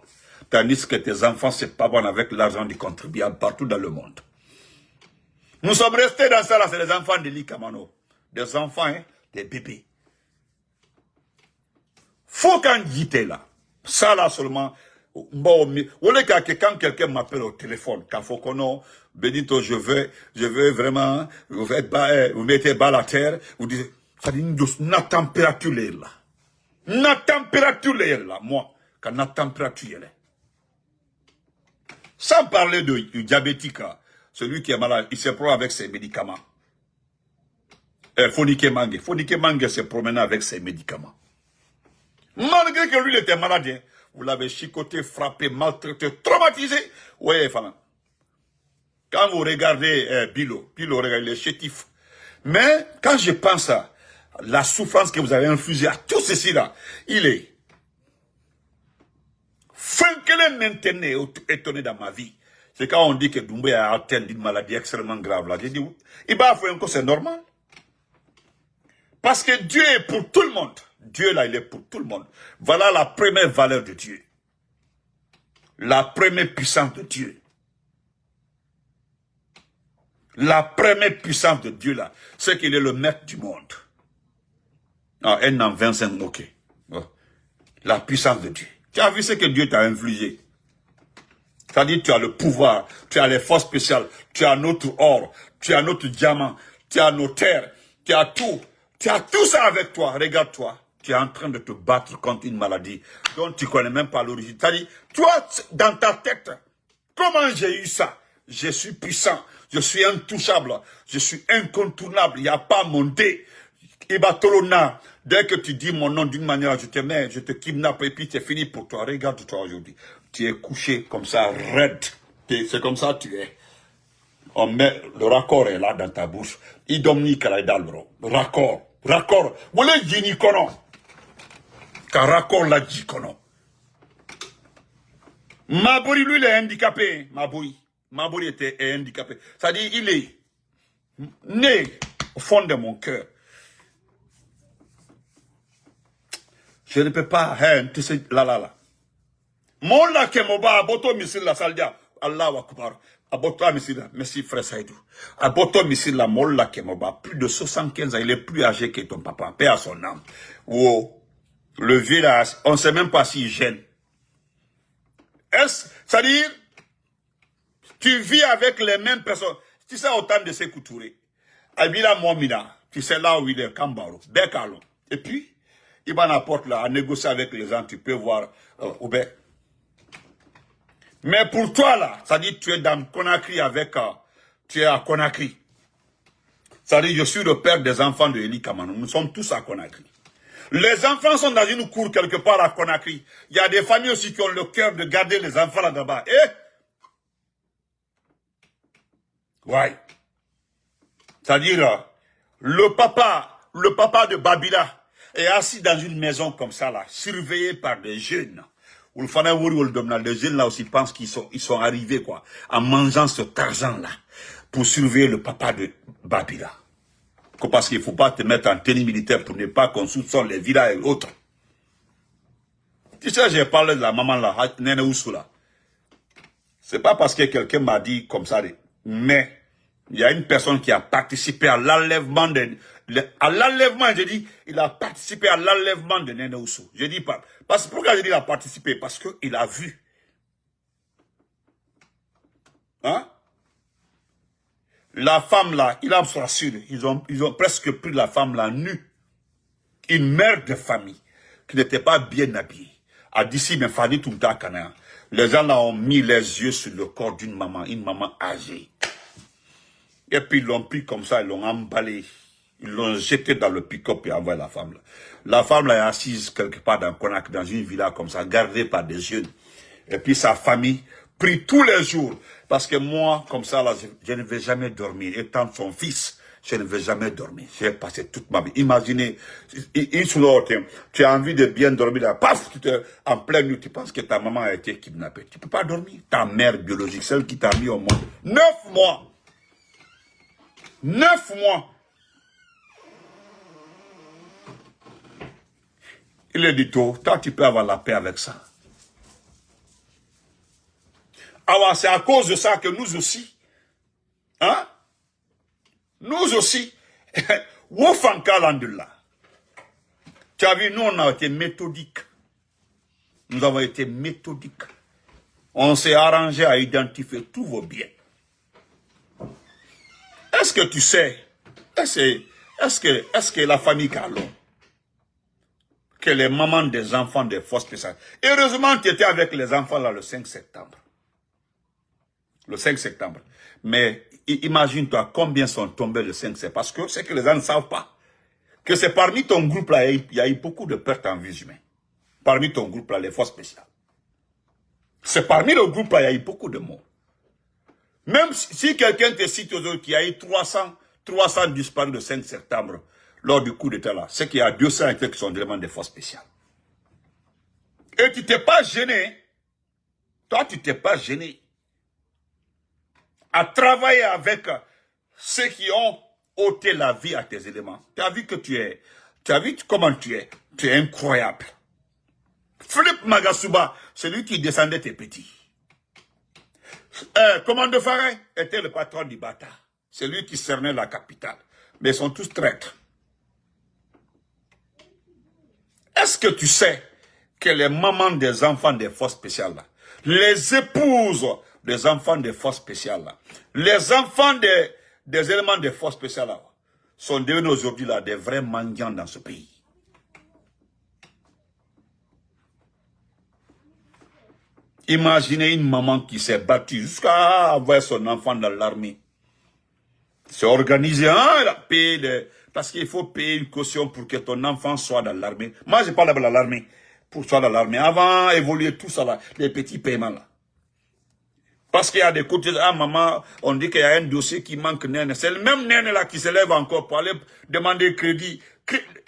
Tandis que tes enfants, c'est pas bon avec l'argent du contribuable partout dans le monde. Nous sommes restés dans ça là, c'est les enfants de Likamano. Des enfants, hein, des bébés. Faut qu'en guiter là. Ça là seulement. Bon, quand quelqu'un m'appelle au téléphone, quand faut qu'on Benito, je veux vraiment, vous mettez bas la terre, vous dites, ça dit, na température là. Na température là, moi, quand na température là. Sans parler du diabétique, celui qui est malade, il se promène avec ses médicaments. Fonike Mange se promène avec ses médicaments. Malgré que lui il était malade, hein, vous l'avez chicoté, frappé, maltraité, traumatisé. Oui, Fana. Quand vous regardez Bilo, regarde, il est chétif. Mais quand je pense à la souffrance que vous avez infligée à tout ceci là, il est. Fin que le maintenant étonné dans ma vie. C'est quand on dit que Doumbé a atteint d'une maladie extrêmement grave là. J'ai dit, il va faire encore, c'est normal. Parce que Dieu est pour tout le monde. Dieu là, il est pour tout le monde. Voilà la première valeur de Dieu. La première puissance de Dieu. La première puissance de Dieu là, c'est qu'il est le maître du monde. Ah, 1 an, 25, ok. La puissance de Dieu. Tu as vu ce que Dieu t'a infligé. C'est-à-dire tu as le pouvoir, tu as les forces spéciales, tu as notre or, tu as notre diamant, tu as nos terres, tu as tout. Tu as tout ça avec toi, regarde-toi. Tu es en train de te battre contre une maladie dont tu ne connais même pas l'origine. C'est-à-dire, toi, dans ta tête, comment j'ai eu ça? Je suis puissant, je suis intouchable, je suis incontournable, il n'y a pas mon dé. Ibatolona, dès que tu dis mon nom d'une manière, je te mets, je te kidnappe et puis c'est fini pour toi. Regarde-toi aujourd'hui. Tu es couché comme ça, raide. C'est comme ça tu es. On met, le raccord est là dans ta bouche. Idomni kalaidalbro. Raccord. Vous voulez dire kono? Car raccord la dit kono. Mabouri, lui, il est handicapé. Mabouri était handicapé. C'est-à-dire, il est né au fond de mon cœur. Je ne peux pas, là. Mon la kemoba, aboto misil la saldia. Allah wa kubar. Aboto misil, merci frère Saïdou. Aboto misil la molla kemoba, plus de 75 ans, il est plus âgé que ton papa, paix à son âme. Oh, le vieux là, on ne sait même pas s'il gêne. C'est-à-dire, tu vis avec les mêmes personnes. Tu sais, autant de ces couturés. Abila Momina, tu sais là où il est, Kambaro, Bekalo. Et puis, il va n'importe là, à négocier avec les gens, tu peux voir, Oubé. Mais pour toi là, ça dit tu es dans Conakry avec, tu es à Conakry. Ça dit je suis le père des enfants de Eli Kamano. Nous sommes tous à Conakry. Les enfants sont dans une cour quelque part à Conakry. Il y a des familles aussi qui ont le cœur de garder les enfants là-bas. Ouais. C'est-à-dire, le papa de Babila est assis dans une maison comme ça là, surveillé par des jeunes. Les jeunes là aussi pensent qu'ils sont arrivés quoi, en mangeant cet argent là, pour surveiller le papa de Babila. Parce qu'il ne faut pas te mettre en tenue militaire pour ne pas qu'on soupçonne les villas et autres. Tu sais, j'ai parlé de la maman là, Nene Ousoula. C'est pas parce que quelqu'un m'a dit comme ça, mais il y a une personne qui a participé à l'enlèvement à l'enlèvement, je dis, il a participé à l'enlèvement de Néné Ousso. Je dis pas. Parce que pourquoi je dis il a participé? Parce qu'il a vu. Hein? La femme là, il en soit sûr, ils ont presque pris la femme là nue. Une mère de famille qui n'était pas bien habillée. A d'ici, mais Fadi Toumta Kana. Les gens là ont mis les yeux sur le corps d'une maman, une maman âgée. Et puis ils l'ont pris comme ça, ils l'ont emballé. Ils l'ont jeté dans le pick-up et envoyé la femme là. La femme là est assise quelque part dans Konak, dans une villa comme ça, gardée par des jeunes. Et puis sa famille prie tous les jours. Parce que moi, comme ça là, je ne vais jamais dormir. Étant son fils, je ne vais jamais dormir. J'ai passé toute ma vie. Imaginez, tu as envie de bien dormir là, paf, en pleine nuit, tu penses que ta maman a été kidnappée. Tu ne peux pas dormir. Ta mère biologique, celle qui t'a mis au monde. 9 mois. 9 mois. Il est dit tout, toi tu peux avoir la paix avec ça. Alors c'est à cause de ça que nous aussi, hein, nous aussi, Wofankalandula. Tu as vu, nous on a été méthodiques. Nous avons été méthodiques. On s'est arrangé à identifier tous vos biens. Est-ce que tu sais, est-ce que la famille Carlon, que les mamans des enfants des forces spéciales, heureusement tu étais avec les enfants là le 5 septembre. Le 5 septembre. Mais imagine-toi combien sont tombés le 5 septembre. Parce que c'est que les gens ne savent pas. Que c'est parmi ton groupe là, il y a eu beaucoup de pertes en vie humaine. Parmi ton groupe là, les forces spéciales. C'est parmi le groupe là, il y a eu beaucoup de morts. Même si quelqu'un te cite aux autres qu'il y a eu 300 disparus le 5 septembre lors du coup d'état là, c'est qu'il y a 200 et quelques qui sont vraiment des forces spéciales. Et tu t'es pas gêné. Toi, tu t'es pas gêné à travailler avec ceux qui ont ôté la vie à tes éléments. Tu as vu que tu as vu comment tu es incroyable. Philippe Magasuba, c'est lui qui descendait tes petits. Commando Farin était le patron du Bata. C'est lui qui cernait la capitale. Mais ils sont tous traîtres. Est-ce que tu sais que les mamans des enfants des forces spéciales, là, les épouses des enfants des forces spéciales, là, les enfants des éléments des forces spéciales, là, sont devenus aujourd'hui là des vrais mendiants dans ce pays. Imaginez une maman qui s'est battue jusqu'à avoir son enfant dans l'armée. C'est organisé, hein, parce qu'il faut payer une caution pour que ton enfant soit dans l'armée. Moi, je parle de l'armée, pour soit dans l'armée. Avant, évoluer tout ça là, les petits paiements là. Parce qu'il y a des côtés, ah maman, on dit qu'il y a un dossier qui manque naine. C'est le même naine là qui se lève encore pour aller demander crédit.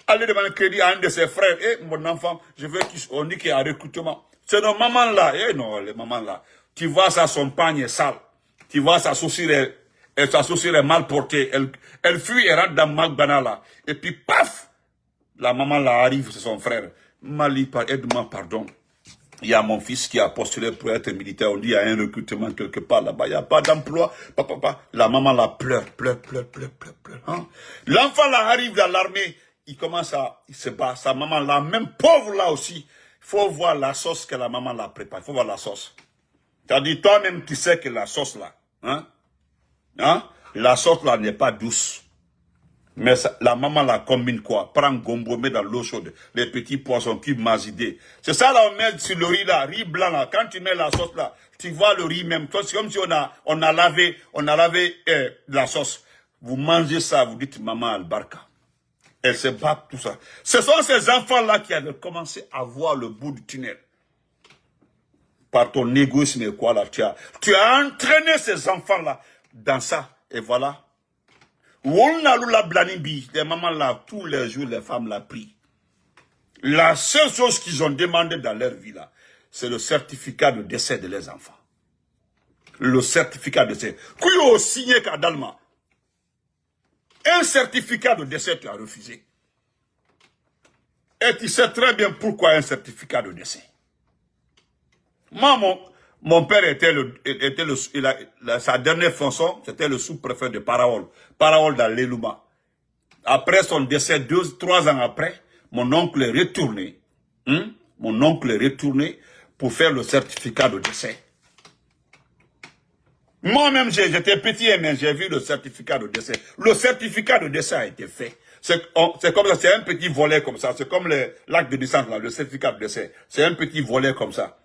Aller demander crédit à un de ses frères. Eh, mon enfant, je veux qu'on dit qu'il y a un recrutement. C'est nos mamans là. Eh non, les mamans là. Tu vois ça, son pagne est sale. Tu vois sa chaussure est mal portée. Elle fuit et rentre dans Magbana là. Et puis paf, la maman là arrive, c'est son frère. Mali, aide-moi, pardon. Il y a mon fils qui a postulé pour être militaire. On dit qu'il y a un recrutement quelque part là-bas. Il n'y a pas d'emploi. La maman là pleure. Hein? L'enfant là arrive dans l'armée. Il se bat. Sa maman là, même pauvre là aussi. Il faut voir la sauce que la maman l'a préparée. Il faut voir la sauce. C'est-à-dire toi-même tu sais que la sauce là, la sauce là n'est pas douce. Mais ça, la maman la combine quoi? Prend gombo, met dans l'eau chaude, les petits poissons, cubes mazidés. C'est ça là, on met sur le riz là, riz blanc là. Quand tu mets la sauce là, tu vois le riz même. C'est comme si on a lavé la sauce. Vous mangez ça, vous dites maman Albarka. Elle se bat, tout ça. Ce sont ces enfants là qui avaient commencé à voir le bout du tunnel. Par ton égoïsme et quoi là, tu as entraîné ces enfants là dans ça. Et voilà. Les mamans là, tous les jours, les femmes la prient. La seule chose qu'ils ont demandé dans leur vie là, c'est le certificat de décès de leurs enfants. Le certificat de décès. Qui a signé Kadalma? Un certificat de décès, tu as refusé. Et tu sais très bien pourquoi un certificat de décès. Moi, mon père sa dernière fonction, c'était le sous-préfet de Paraol. Paraol dans l'Elouma. Après son décès, 3 ans après, mon oncle est retourné. Mon oncle est retourné pour faire le certificat de décès. Moi-même, j'étais petit, mais j'ai vu le certificat de décès. Le certificat de décès a été fait. C'est comme ça, c'est un petit volet comme ça. C'est comme l'acte de naissance, là, le certificat de décès. C'est un petit volet comme ça.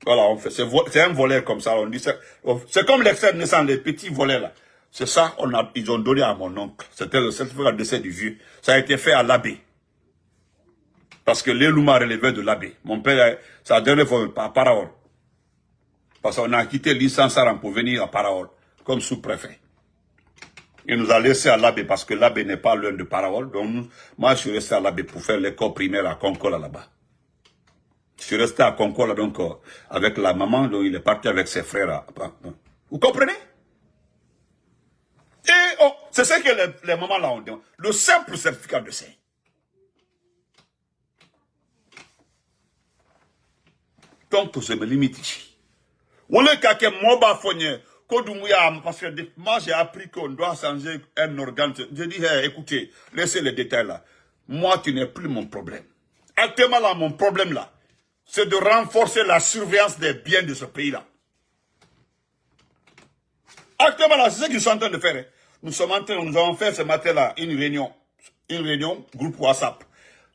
Voilà, on fait. C'est un volet comme ça. On dit c'est comme l'extrait de naissance, les petits volets là. C'est ça, ils ont donné à mon oncle. C'était le certificat de décès du vieux. Ça a été fait à l'abbé. Parce que l'Elouma relevait de l'abbé. Mon père, ça a donné par parole. Parce qu'on a quitté l'Issansaran pour venir à Paraol, comme sous-préfet. Il nous a laissé à l'abbé parce que l'abbé n'est pas l'un de Paraol. Donc, moi, je suis resté à l'abbé pour faire l'école primaire à Concola là-bas. Je suis resté à Concola, donc, avec la maman, donc il est parti avec ses frères. Vous comprenez? Et c'est ce que les mamans là ont dit. Le simple certificat de décès. Donc, je me limite ici. On est quelqu'un moba fonnier. Parce que moi j'ai appris qu'on doit changer un organe. Je dis, hey, écoutez, laissez les détails là. Moi, tu n'es plus mon problème. Actuellement là, mon problème là, c'est de renforcer la surveillance des biens de ce pays là. Actuellement là, c'est ce qu'ils sont en train de faire. Hein. Nous avons fait ce matin là une réunion, groupe WhatsApp.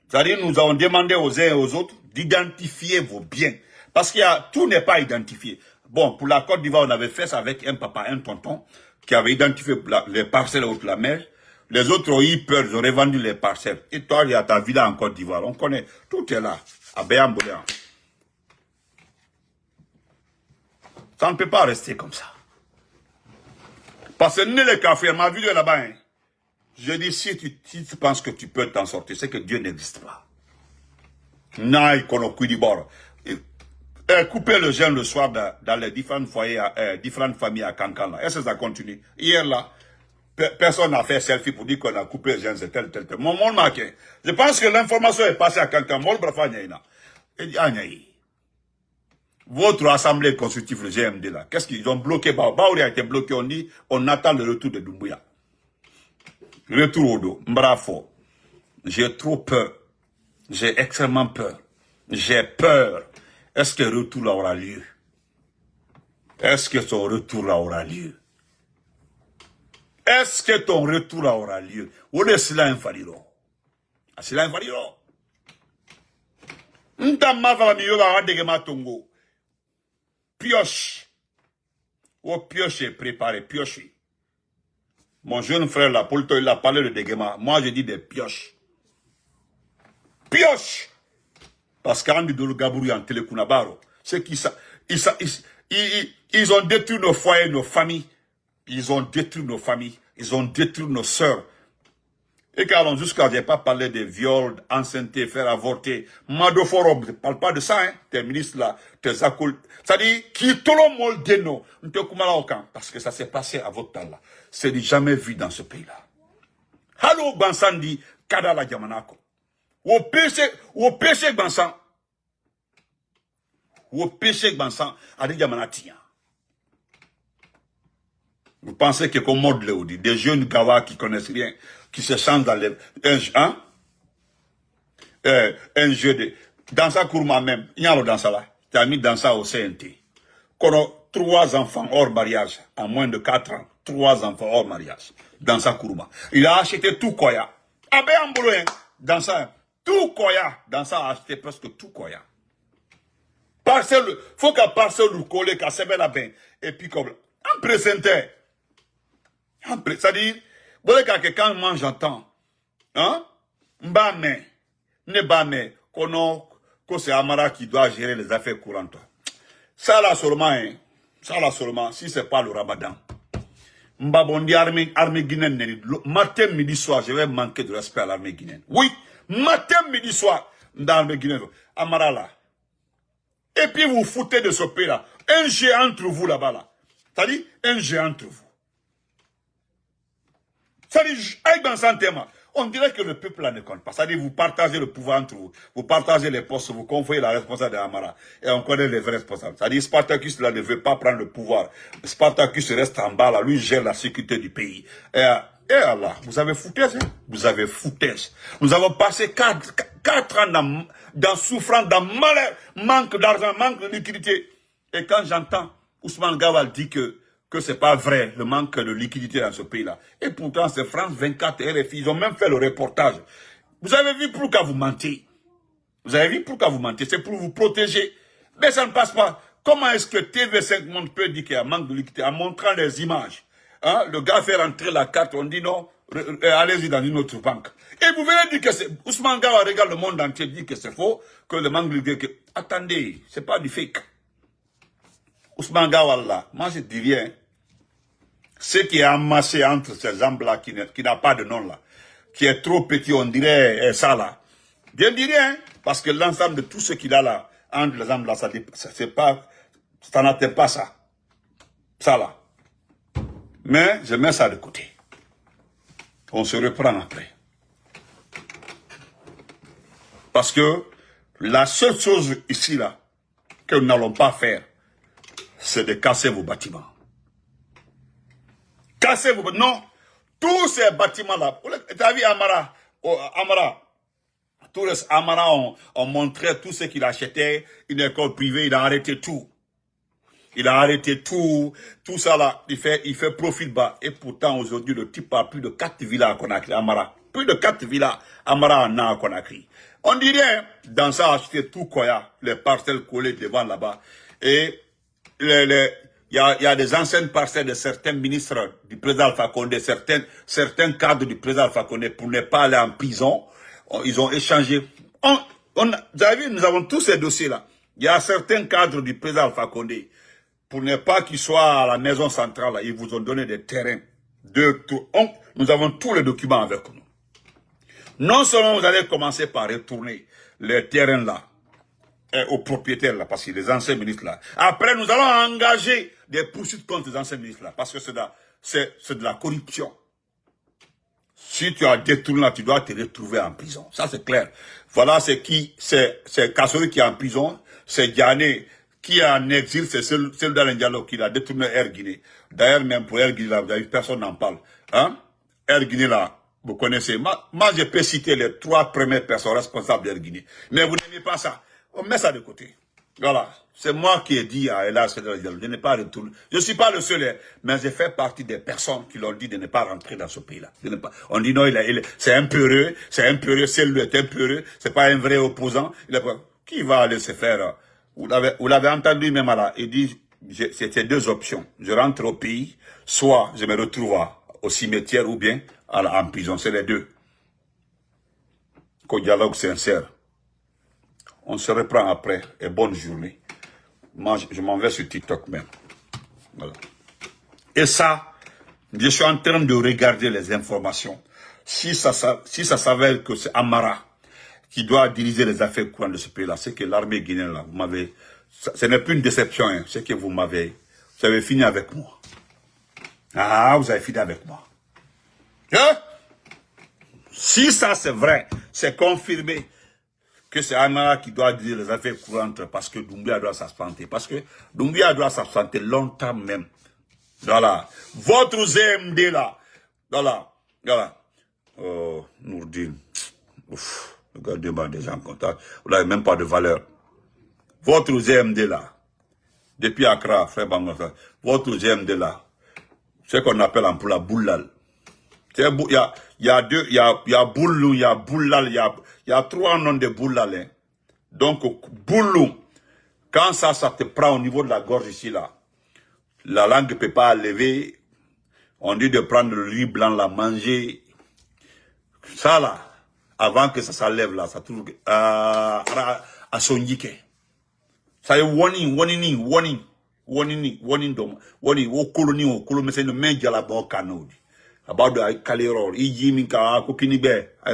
C'est-à-dire, nous avons demandé aux uns et aux autres d'identifier vos biens. Parce qu'il y a, tout n'est pas identifié. Bon, pour la Côte d'Ivoire, on avait fait ça avec un papa, un tonton, qui avait identifié les parcelles autour de la mer. Les autres ont eu peur, ils ont revendu les parcelles. Et toi, il y a ta villa en Côte d'Ivoire. On connaît, tout est là, à Béamboléan. Ça ne peut pas rester comme ça. Parce que ni les cafés, ma vidéo là-bas, hein, je dis, si tu penses que tu peux t'en sortir, c'est que Dieu n'existe pas. Naï, kono du bord. Couper le jeûne le soir dans les différents foyers, différentes familles à Cancan. Est-ce que ça continue? Hier là, personne n'a fait selfie pour dire qu'on a coupé le jeûne, c'est tel. Mon monde marqué. Je pense que l'information est passée à Cancan. Votre assemblée constitutive, le GMD là, qu'est-ce qu'ils ont bloqué? Baouri a été bloqué, on dit, on attend le retour de Doumbouya. Retour au dos, bravo. J'ai trop peur. J'ai extrêmement peur. J'ai peur. Est-ce que le retour là aura lieu? Est-ce que son retour là aura lieu? Est-ce que ton retour là aura lieu? Ou est-ce là invalidant? C'est là invalidant. N'tama va mi yoga adegema tongo. Pioche. Oh, pioche est préparé, pioche. Mon jeune frère là, Paul il a parlé de dégema. Moi je dis des pioches. Pioche. Parce qu'Andy de Gabouri en Télékounabaro, c'est qu'ils ils ont détruit nos foyers, nos familles. Ils ont détruit nos familles. Ils ont détruit nos sœurs. Et car jusqu'à j'ai pas parlé de viols, enceintes, faire avorter. Mado Forum, je parle pas de ça, hein. Tes ministres là, tes accoul. Ça dit, qui tout le monde déno. Parce que ça s'est passé à votre temps là. C'est jamais vu dans ce pays là. Hallo Bansandi, Kadala Yamanako. Au péché Bansan. Au péché Bansan, Adi Yamanatia. Vous pensez que comme mode Léodi, des jeunes Gawa qui connaissent rien, qui se sentent dans les, un jeu de, dans sa courma même, il y a dans ça là, tu as mis dans ça au CNT. Qu'on a 3 enfants hors mariage, à moins de 4 ans, 3 enfants hors mariage, dans sa courma. Il a acheté tout Koya. Abe Amboulouen, dans ça, tout Koya, dans ça, a acheté presque tout Koya. Parcelle, faut qu'à parcelle ou coller, qu'à se la bain, et puis comme, en présenté. C'est-à-dire, quand moi j'entends, hein, mbame, ne bame, que c'est Amara qui doit gérer les affaires courantes. Ça là seulement, hein, si c'est pas le ramadan. Mbabondi armée guinéenne, matin, midi, soir, je vais manquer de respect à l'armée guinéenne. Oui, matin, midi, soir, dans l'armée guinéenne. Amara là. Et puis vous foutez de ce pays là. Un géant entre vous là-bas là. C'est-à-dire, un géant entre vous. C'est-à-dire, avec dans un thème, on dirait que le peuple là ne compte pas. C'est-à-dire, vous partagez le pouvoir entre vous. Vous partagez les postes, vous convoyez la responsable de Amara. Et on connaît les vrais responsables. C'est-à-dire, Spartacus là ne veut pas prendre le pouvoir. Spartacus reste en bas là. Lui gère la sécurité du pays. Eh Allah, vous avez foutaise, hein? Vous avez foutaise. Nous avons passé 4 ans dans souffrance, dans malheur, manque d'argent, manque de liquidité. Et quand j'entends Ousmane Gawal dire que c'est pas vrai, le manque de liquidité dans ce pays-là. Et pourtant, c'est France 24 et RFI, ils ont même fait le reportage. Vous avez vu pourquoi vous mentez? Vous avez vu pourquoi vous mentez? C'est pour vous protéger. Mais ça ne passe pas. Comment est-ce que TV5 Monde peut dire qu'il y a un manque de liquidité en montrant les images? Hein? Le gars fait rentrer la carte, on dit non, allez-y dans une autre banque. Et vous venez dire que c'est... Ousmane Gawal regarde le monde entier, dit que c'est faux, que le manque de liquidité... Attendez, c'est pas du fake. Ousmane Gawal là, moi je dis rien. Ce qui est amassé entre ces jambes-là, qui n'a pas de nom là, qui est trop petit, on dirait ça là. Bien dis rien, parce que l'ensemble de tout ce qu'il a là, entre les jambes là, ça n'atteint pas ça. Ça là. Mais je mets ça de côté. On se reprend après. Parce que la seule chose ici là, que nous n'allons pas faire, c'est de casser vos bâtiments. Casser vos bâtiments. Non, tous ces bâtiments-là. Tu as vu Amara? Tous les Amara ont montré tout ce qu'il achetait, une école privée, il a arrêté tout. Il a arrêté tout ça là, il fait profil bas. Et pourtant, aujourd'hui, le type a plus de 4 villas à Conakry, Amara. Plus de 4 villas, Amara en a à Conakry. On dirait, dans ça, acheter tout Koya, les parcelles collées devant là-bas. Et il y a des anciennes parcelles de certains ministres du président Alpha Condé, certains cadres du président Alpha Condé, pour ne pas aller en prison. Ils ont échangé. Vous avez vu, nous avons tous ces dossiers-là. Il y a certains cadres du président Alpha Condé, pour ne pas qu'ils soient à la maison centrale, là, ils vous ont donné des terrains. Nous avons tous les documents avec nous. Non seulement vous allez commencer par retourner les terrains là, aux propriétaires là, parce que les anciens ministres là. Après, nous allons engager des poursuites contre les anciens ministres là, parce que c'est de la corruption. Si tu as détourné là, tu dois te retrouver en prison. Ça, c'est clair. Voilà, c'est Kassori qui est en prison, c'est Diané qui est en exil, c'est celui dans le dialogue qui a détourné Air Guinée. D'ailleurs, même pour Air Guinée, là, vous avez vu, personne n'en parle. Hein? Air Guinée, là, vous connaissez. Moi, je peux citer les 3 premières personnes responsables d'Air Guinée. Mais vous n'aimez pas ça. On met ça de côté. Voilà. C'est moi qui ai dit à Elas de ne pas retourner. Je ne suis pas le seul, mais j'ai fait partie des personnes qui l'ont dit de ne pas rentrer dans ce pays-là. On dit non, c'est un peureux, c'est lui est un peureux, c'est pas un vrai opposant. Qui va aller se faire? Vous l'avez entendu même là, il dit, c'était 2 options. Je rentre au pays, soit je me retrouve au cimetière ou bien en prison. C'est les 2. Qu'au dialogue sincère. On se reprend après et bonne journée. Moi, je m'en vais sur TikTok même. Voilà. Et ça, je suis en train de regarder les informations. Si ça s'avère que c'est Amara qui doit diriger les affaires courantes de ce pays-là, c'est que l'armée guinéenne, là, ce n'est plus une déception, hein, c'est que vous avez fini avec moi. Ah, vous avez fini avec moi. Hein? Si ça c'est vrai, c'est confirmé que c'est Amara qui doit diriger les affaires courantes parce que Doumbouya doit s'absenter. Parce que Doumbouya doit s'absenter longtemps même. Voilà. Votre ZMD là. Voilà. Nourdine. Regardez-moi des gens contents. Vous n'avez même pas de valeur. Votre ZMD là. Depuis Accra, frère Bangosa. Votre ZMD là. Ce qu'on appelle en pour la boulal. Il y a Boulou, il y a Boulal, il y a 3 noms de Boulal. Hein. Donc, Boulou, quand ça te prend au niveau de la gorge ici, là, la langue ne peut pas lever. On dit de prendre le riz blanc, la manger. Ça, là, avant que ça s'enlève, là, ça trouve à Sonjike. Ça y est, warning, mais c'est le main de la bonne canot. About the Kalero, Iji Minka, Kokinibe, I